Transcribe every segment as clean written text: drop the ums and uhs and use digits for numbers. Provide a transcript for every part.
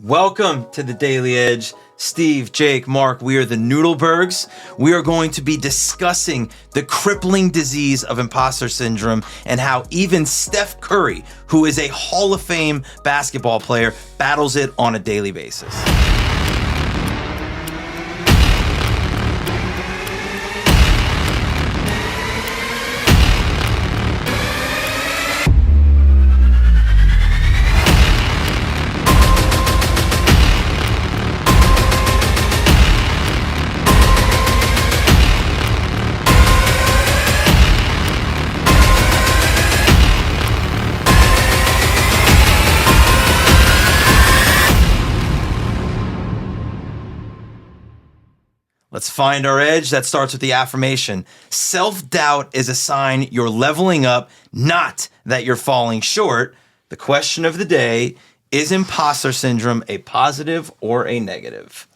Welcome to the Daily Edge. Steve, Jake, Mark, we are the Noodlebergs. We are going to be discussing the crippling disease of imposter syndrome and how even Steph Curry, who is a Hall of Fame basketball player, battles it on a daily basis. Let's find our edge. That starts with the affirmation. Self-doubt is a sign you're leveling up, not that you're falling short. The question of the day, is imposter syndrome a positive or a negative?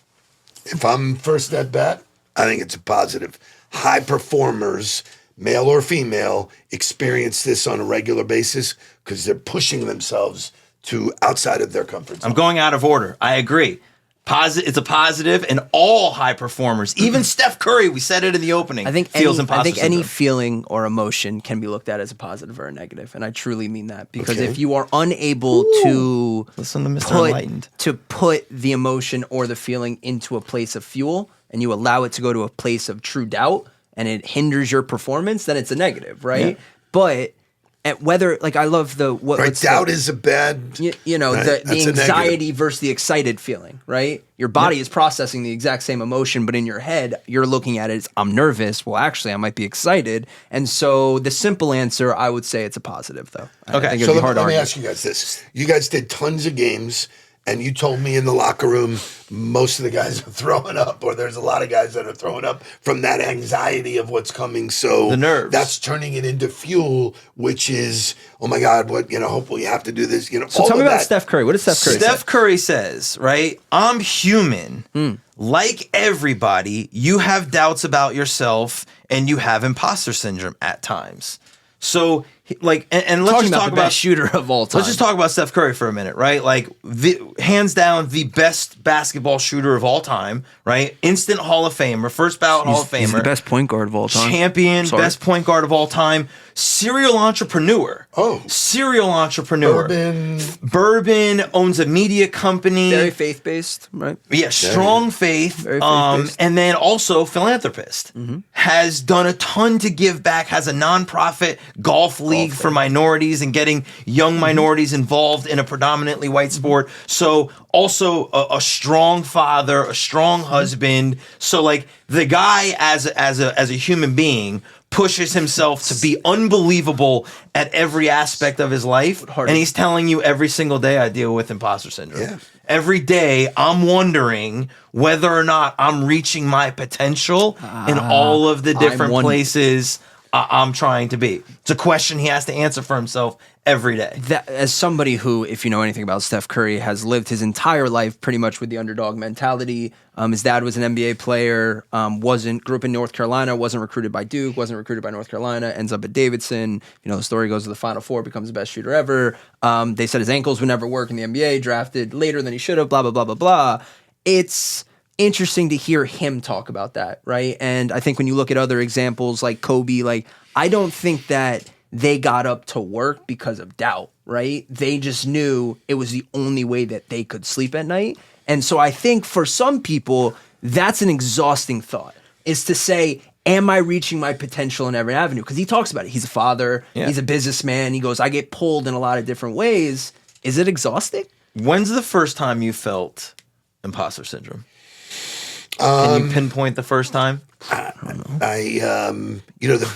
If I'm first at bat, I think it's a positive. High performers, male or female, experience this on a regular basis because they're pushing themselves to outside of their comfort zone. I'm going out of order. I agree. It's a positive, and all high performers, even Steph Curry, we said it in the opening, feels imposter syndrome. Any feeling or emotion can be looked at as a positive or a negative, and I truly mean that. Because if you are unable to listen to Mr. Enlightened, to put the emotion or the feeling into a place of fuel, and you allow it to go to a place of true doubt, and it hinders your performance, then it's a negative, right? Yeah. But whether, like, I love doubt is a bad, the anxiety versus the excited feeling, right? Your body is processing the exact same emotion, but in your head, you're looking at it as, I'm nervous. Well, actually, I might be excited. And so the simple answer, I would say it's a positive, though. Okay. I think so let me ask you guys this. You guys did tons of games, and you told me in the locker room, most of the guys are throwing up, or there's a lot of guys that are throwing up from that anxiety of what's coming. So the nerves. That's turning it into fuel, which is, oh my God, hopefully you have to do this. So tell me about Steph Curry. What does Steph Curry say? Steph Curry says, right, I'm human. Like everybody, you have doubts about yourself and you have imposter syndrome at times. So, like, and let's just talk about the best shooter of all time. Let's just talk about Steph Curry for a minute, right? Like, hands down, the best basketball shooter of all time, right? Instant Hall of Famer, first ballot Hall of Famer. He's the best point guard of all time. Champion, best point guard of all time. Serial entrepreneur. Serial entrepreneur. Bourbon, owns a media company. Very faith-based, right? Yeah, strong faith. Very faith-based. And then also philanthropist. Has done a ton to give back, has a nonprofit golf league for minorities and getting young minorities involved in a predominantly white sport. So also a strong father, a strong husband. So like the guy as a human being pushes himself to be unbelievable at every aspect of his life. And he's telling you every single day I deal with imposter syndrome. Yeah. Every day I'm wondering whether or not I'm reaching my potential in all of the different places I'm trying to be. It's a question he has to answer for himself every day. As somebody who, if you know anything about Steph Curry, has lived his entire life pretty much with the underdog mentality. His dad was an NBA player, grew up in North Carolina, wasn't recruited by Duke, wasn't recruited by North Carolina, ends up at Davidson. The story goes to the Final Four, becomes the best shooter ever. They said his ankles would never work in the NBA, drafted later than he should have, blah, blah, blah, blah, blah. It's interesting to hear him talk about that, right? And I think when you look at other examples like Kobe, like, I don't think that they got up to work because of doubt, right? They just knew it was the only way that they could sleep at night. And so I think for some people, that's an exhausting thought, is to say, am I reaching my potential in every avenue? Because he talks about it. He's a father. Yeah. He's a businessman. He goes, I get pulled in a lot of different ways. Is it exhausting? When's the first time you felt imposter syndrome? Can you pinpoint the first time? The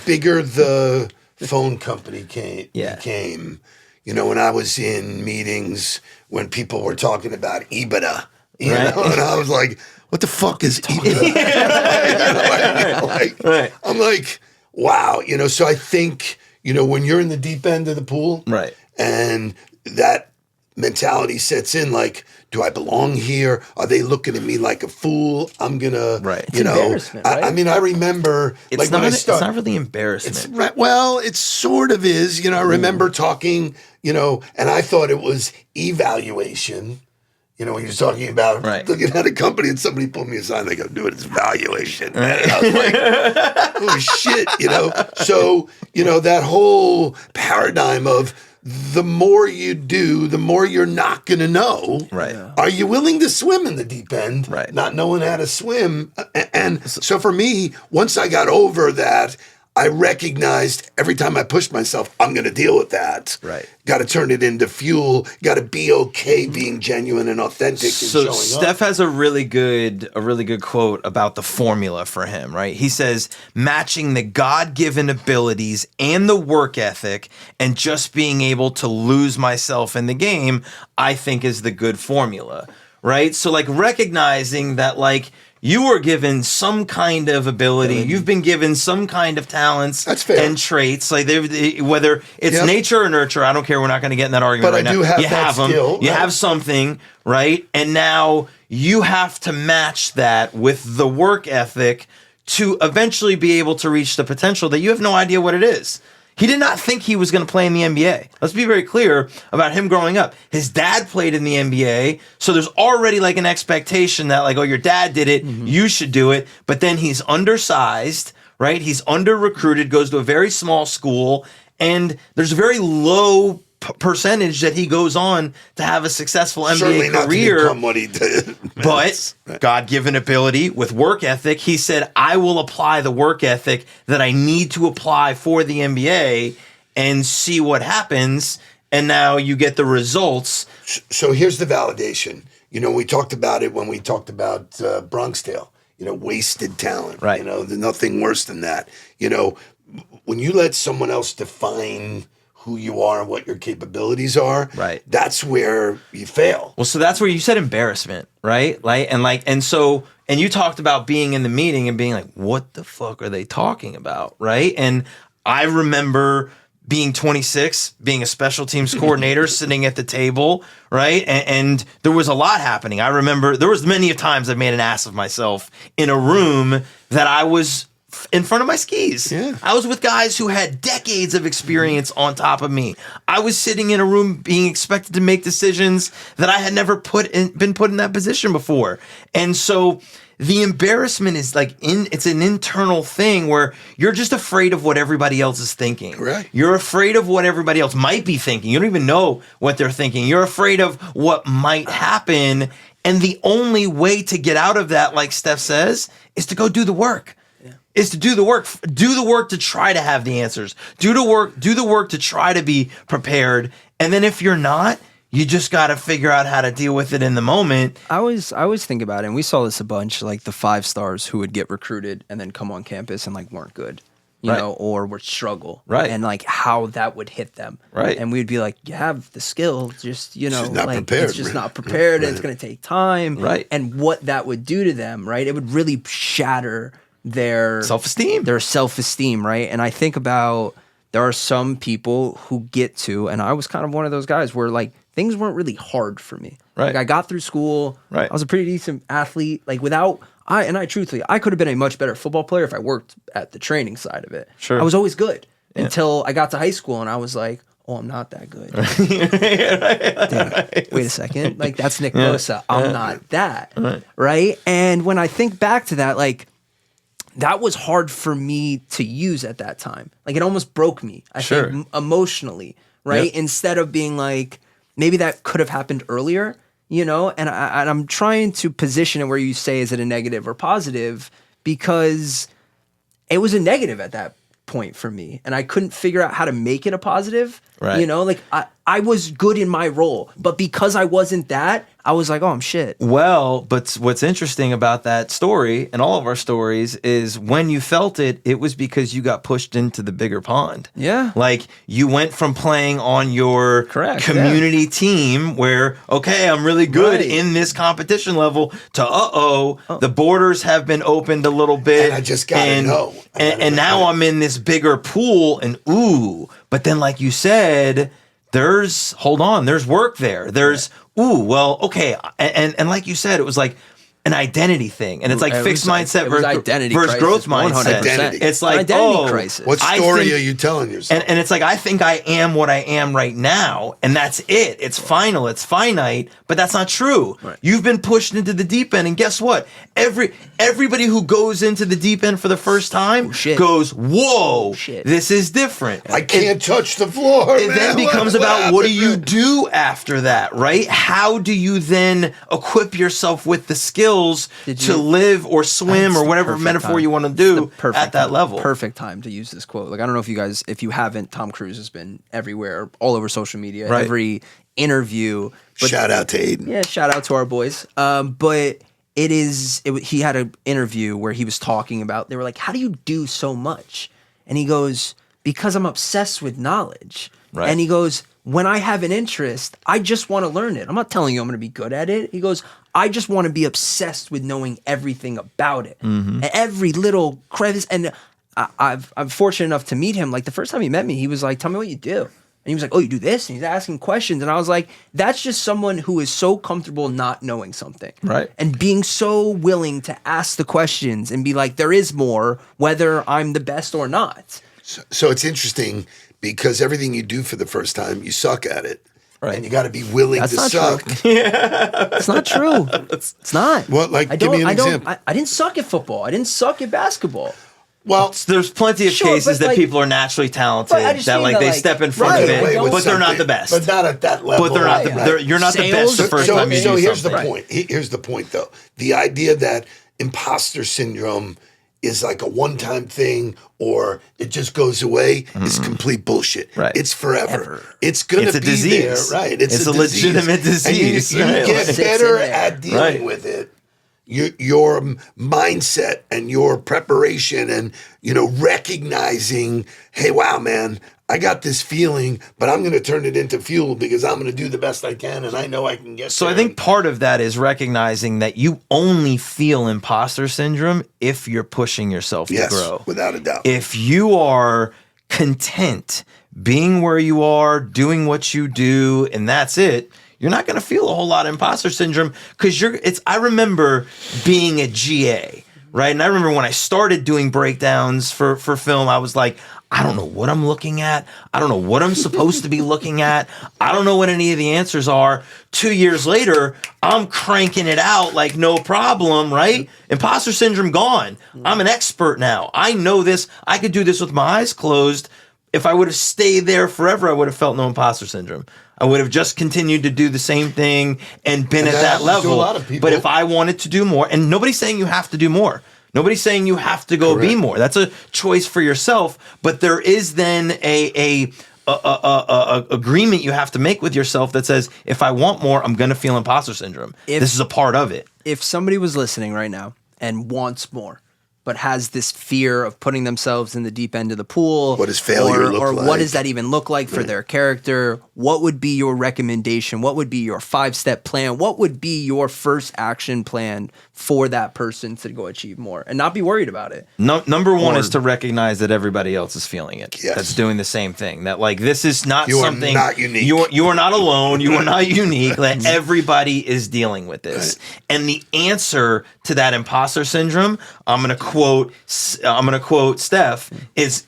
bigger the phone company became, when I was in meetings when people were talking about EBITDA, and I was like, what the fuck is EBITDA? I'm like, wow, so I think, when you're in the deep end of the pool, right, and that mentality sets in, like, do I belong here? Are they looking at me like a fool? I'm gonna, it's embarrassment, right? I remember, it's it's not really embarrassment. Well, it sort of is. I remember talking, and I thought it was evaluation, You know, when you're talking about looking at a company and somebody pulled me aside and they go, dude, it's valuation. Man. And I was like, oh, shit, you know. So, you know, that whole paradigm of the more you do, the more you're not going to know. Right. Are you willing to swim in the deep end, right. not knowing how to swim? And so for me, once I got over that, I recognized every time I pushed myself, I'm going to deal with that. Right. Got to turn it into fuel. Got to be okay being genuine and authentic. So and showing Steph has a really good quote about the formula for him, right? He says, matching the God-given abilities and the work ethic and just being able to lose myself in the game, I think is the good formula, right? So like recognizing that like, you were given some kind of ability. You've been given some kind of talents and traits. Like whether it's nature or nurture, I don't care. We're not going to get in that argument right now. But I do have you that have them. skill. You have something, right? And now you have to match that with the work ethic to eventually be able to reach the potential that you have no idea what it is. He did not think he was going to play in the NBA. Let's be very clear about him growing up. His dad played in the NBA, so there's already like an expectation that like, oh, your dad did it, you should do it. But then he's undersized, right? He's under-recruited, goes to a very small school, and there's a very low percentage that he goes on to have a successful NBA Certainly not career. To become what he did. But God-given ability with work ethic, he said, I will apply the work ethic that I need to apply for the NBA and see what happens. And now you get the results. So here's the validation. You know, we talked about it when we talked about Bronxdale, you know, wasted talent. Right. You know, there's nothing worse than that. You know, when you let someone else define who you are and what your capabilities are, right, that's where you fail. Well, so that's where you said embarrassment, right? And you talked about being in the meeting and being like, what the fuck are they talking about, right? And I remember being 26, being a special teams coordinator, sitting at the table, right? And there was a lot happening. I remember there was many times I've made an ass of myself in a room that I was in front of my skis. Yeah. I was with guys who had decades of experience on top of me. I was sitting in a room being expected to make decisions that I had never been put in that position before. And so the embarrassment is like it's an internal thing where you're just afraid of what everybody else is thinking. Correct. You're afraid of what everybody else might be thinking. You don't even know what they're thinking. You're afraid of what might happen. And the only way to get out of that, like Steph says, is to go do the work. Is to do the work to try to have the answers, do the work to try to be prepared. And then if you're not, you just got to figure out how to deal with it in the moment. I always think about it, and we saw this a bunch, like the 5-stars who would get recruited and then come on campus and like weren't good, you know, or would struggle. Right. And like how that would hit them. Right. And we'd be like, you have the skill, just, you know, just not like prepared, it's just not prepared and it's going to take time. Right. And what that would do to them, right? It would really shatter their self-esteem, right? And I think about there are some people who get to, and I was kind of one of those guys where like things weren't really hard for me. Right. Like I got through school. Right. I was a pretty decent athlete. Like I truthfully, I could have been a much better football player if I worked at the training side of it. Sure. I was always good until I got to high school and I was like, oh, I'm not that good. Damn, wait a second. Like that's Nick Bosa. I'm not that. Right. And when I think back to that, like, that was hard for me to use at that time. Like it almost broke me, I think, emotionally, right? Yep. Instead of being like, maybe that could have happened earlier, you know? And I'm trying to position it where you say, is it a negative or positive? Because it was a negative at that point for me. And I couldn't figure out how to make it a positive, you know? Like I was good in my role, but because I wasn't that, I was like, oh, I'm shit. Well, but what's interesting about that story and all of our stories is when you felt it, it was because you got pushed into the bigger pond. Yeah. Like you went from playing on your community team where, okay, I'm really good in this competition level to, the borders have been opened a little bit. And I just got to know. And now I'm in this bigger pool and but then like you said, there's work there. There's, okay. And like you said, it was like, an identity thing, and it's like fixed mindset identity versus crisis, growth mindset. 100%. It's like identity crisis. What story are you telling yourself? And it's like, I think I am what I am right now, and that's it. It's final, it's finite, but that's not true. Right. You've been pushed into the deep end, and guess what? Everybody who goes into the deep end for the first time goes, whoa, this is different. I can't touch the floor. It then becomes about what do you do after that, right? How do you then equip yourself with the skills to live or swim or whatever metaphor you want to do at that level? Perfect time to use this quote. Like, I don't know if you guys, if you haven't, Tom Cruise has been everywhere, all over social media, every interview. But, shout out to Aiden. Yeah, shout out to our boys. But he had an interview where he was talking about, they were like, how do you do so much? And he goes, because I'm obsessed with knowledge. Right. And he goes, when I have an interest, I just want to learn it. I'm not telling you I'm going to be good at it. He goes, I just want to be obsessed with knowing everything about it. Mm-hmm. Every little crevice. And I'm fortunate enough to meet him. Like, the first time he met me, he was like, tell me what you do. And he was like, oh, you do this? And he's asking questions. And I was like, that's just someone who is so comfortable not knowing something. Right. And being so willing to ask the questions and be like, there is more, whether I'm the best or not. So it's interesting because everything you do for the first time, you suck at it. Right. And you got to be willing to suck. Yeah. It's not true. It's not. What, like, give me an example. I didn't suck at football. I didn't suck at basketball. Well, there's plenty of cases that people are naturally talented, that like they step in front of it, but they're not the best. But not at that level. But they're not you're not the best the first time you do something. So here's the point. Here's the point, though. The idea that imposter syndrome is like a one-time thing or it just goes away is complete bullshit. Right. It's forever. It's going to be disease. there. Right. It's a legitimate disease. And you get better at dealing with it. Your mindset and your preparation and, recognizing, hey, wow, man, I got this feeling, but I'm going to turn it into fuel because I'm going to do the best I can and I know I can get there. I think part of that is recognizing that you only feel imposter syndrome if you're pushing yourself to grow. Without a doubt. If you are content being where you are, doing what you do, and that's it, you're not going to feel a whole lot of imposter syndrome because I remember being a GA, right? And I remember when I started doing breakdowns for film, I was like, I don't know what I'm looking at. I don't know what I'm supposed to be looking at. I don't know what any of the answers are. 2 years later, I'm cranking it out like no problem, right? Imposter syndrome gone. I'm an expert now. I know this. I could do this with my eyes closed. If I would have stayed there forever, I would have felt no imposter syndrome. I would have just continued to do the same thing and been at that level. A lot of people. But if I wanted to do more, and nobody's saying you have to do more. Nobody's saying you have to go be more. That's a choice for yourself. But there is then a agreement you have to make with yourself that says, if I want more, I'm going to feel imposter syndrome. This is a part of it. If somebody was listening right now and wants more, but has this fear of putting themselves in the deep end of the pool. What does failure look like? Or what does that even look like for their character? What would be your recommendation? What would be your 5-step plan? What would be your first action plan for that person to go achieve more and not be worried about it? Number one is to recognize that everybody else is feeling it. Yes. That's doing the same thing. That like this is not something. You are not unique. You are not alone. You are not unique. Like everybody is dealing with this. Right. And the answer to that imposter syndrome, I'm going to quote Steph, is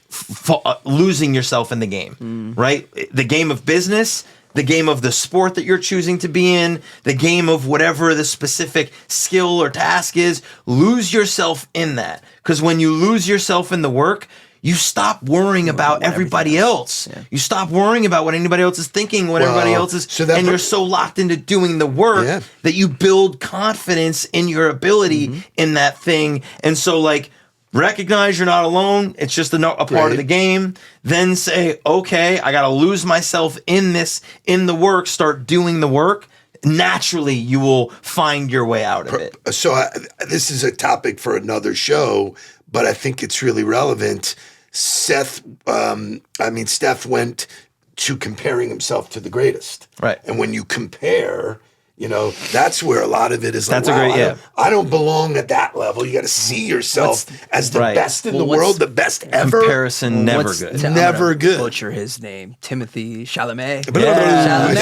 losing yourself in the game, right? The game of business, the game of the sport that you're choosing to be in, the game of whatever the specific skill or task is, lose yourself in that. Because when you lose yourself in the work, you stop worrying about everybody else. Yeah. You stop worrying about what anybody else is thinking, what everybody else is, and you're so locked into doing the work that you build confidence in your ability in that thing. And so, like, recognize you're not alone. It's just a part of the game. Then say, okay, I got to lose myself in the work, start doing the work. Naturally, you will find your way out of it. So this is a topic for another show, but I think it's really relevant. Steph went to comparing himself to the greatest. Right. And when you compare, that's where a lot of it is like, I don't belong at that level. You got to see yourself as the best in the world, the best ever. Comparison, never good. Never good. Butcher his name. Timothy Chalamet. Chalamet.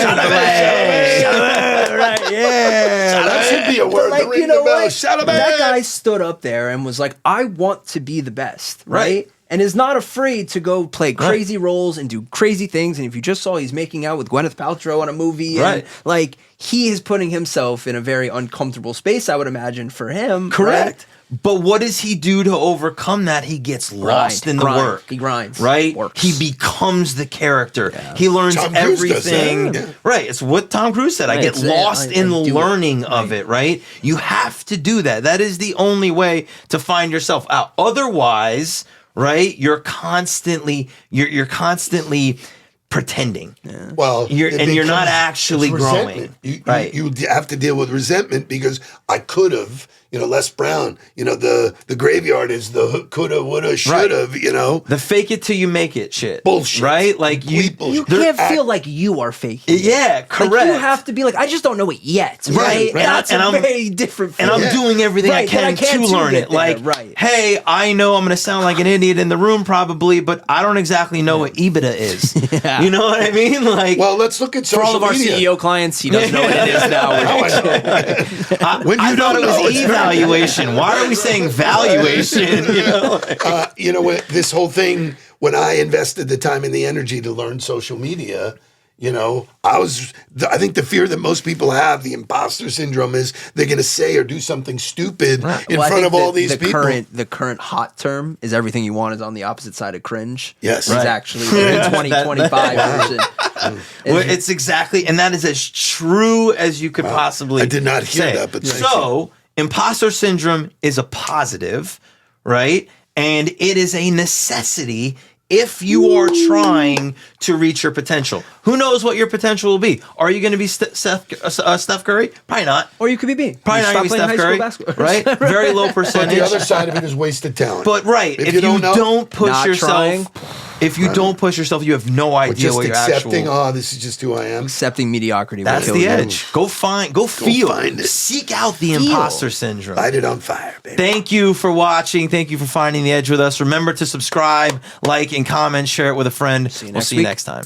Right, yeah. be a word Like, to ring you know the bell. what? Shout him That out. guy stood up there and was like, I want to be the best, right? And is not afraid to go play crazy roles and do crazy things. And if you just saw, he's making out with Gwyneth Paltrow on a movie. And like, he is putting himself in a very uncomfortable space, I would imagine, for him. Correct. Right? But what does he do to overcome that? He gets lost in the work. He grinds. Right? Works. He becomes the character. He learns Tom Cruise does everything. that. Yeah. Right. It's what Tom Cruise said. I get lost in the learning of it, right? You have to do that. That is the only way to find yourself out. Otherwise, right, you're constantly pretending. Well, you're not actually growing. You have to deal with resentment because I could have, Les Brown, the graveyard is the coulda, woulda, shoulda, The fake it till you make it shit. Bullshit. Right? Like you can't feel like you are faking. Yeah, correct. Like you have to be like, I just don't know it yet. Right? And that's a very different feeling. And I'm doing everything I can to learn it. Like, hey, I know I'm going to sound like an idiot in the room probably, but I don't exactly know what EBITDA is. You know what I mean? Like, well, let's look at social for all of our media. CEO clients, he doesn't know what it is now. I thought it was evaluation. Why are we saying valuation? What? This whole thing, when I invested the time and the energy to learn social media, I think the fear that most people have, the imposter syndrome, is they're going to say or do something stupid in front of all these people. The current hot term is everything you want is on the opposite side of cringe. Yes. It's actually the 2025 version. Well, it's exactly, and that is as true as you could possibly I did not hear say. that, but thank so imposter syndrome is a positive, right? And it is a necessity if you are trying to reach your potential. Who knows what your potential will be? Are you going to be Steph Curry? Probably not. Or you could be me. Probably not going to be Steph Curry, right? Very low percentage. But the other side of it is wasted talent. But if you don't push yourself, if you don't push yourself, you have no idea what you're accepting. This is just who I am. Accepting mediocrity. That's the edge. Go find it. Seek out the imposter syndrome. Light it on fire, baby. Thank you for watching. Thank you for finding the edge with us. Remember to subscribe, like, and comment. Share it with a friend. We'll see you next time.